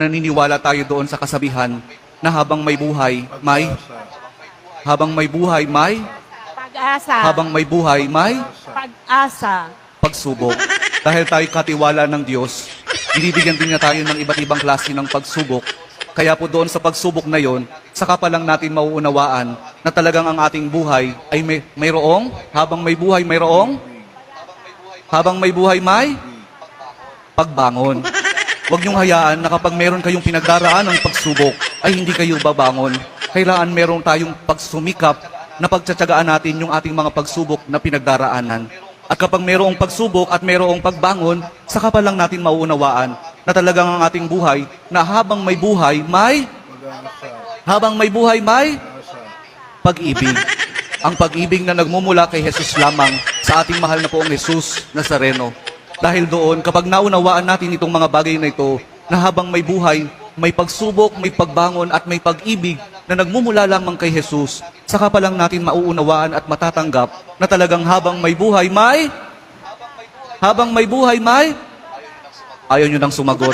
Naniniwala tayo doon sa kasabihan na habang may buhay, may Pag-asa. habang may buhay, may Pag-asa. pagsubok. Dahil tayo katiwala ng Diyos, binibigyan din niya tayo ng iba't ibang klase ng pagsubok. Kaya po doon sa pagsubok na yon, saka pa lang natin mauunawaan na talagang ang ating buhay ay mayroong, habang may buhay, habang may buhay, may pagbangon. Huwag niyong hayaan na kapag meron kayong pinagdaraan ng pagsubok, ay hindi kayo babangon. Kailangan meron tayong pagsumikap na pagtsatsagaan natin yung ating mga pagsubok na pinagdaraanan. At kapag mayroong pagsubok at mayroong pagbangon, saka pa lang natin mauunawaan na talagang ang ating buhay na habang may buhay, may pag-ibig. Ang pag-ibig na nagmumula kay Jesus lamang sa ating mahal na poong Jesus Nazareno. Dahil doon, kapag naunawaan natin itong mga bagay na ito, na habang may buhay, may pagsubok, may pagbangon at may pag-ibig na nagmumula lamang kay Jesus, saka pa lang natin mauunawaan at matatanggap na talagang habang may buhay, may ayaw nyo nang sumagot.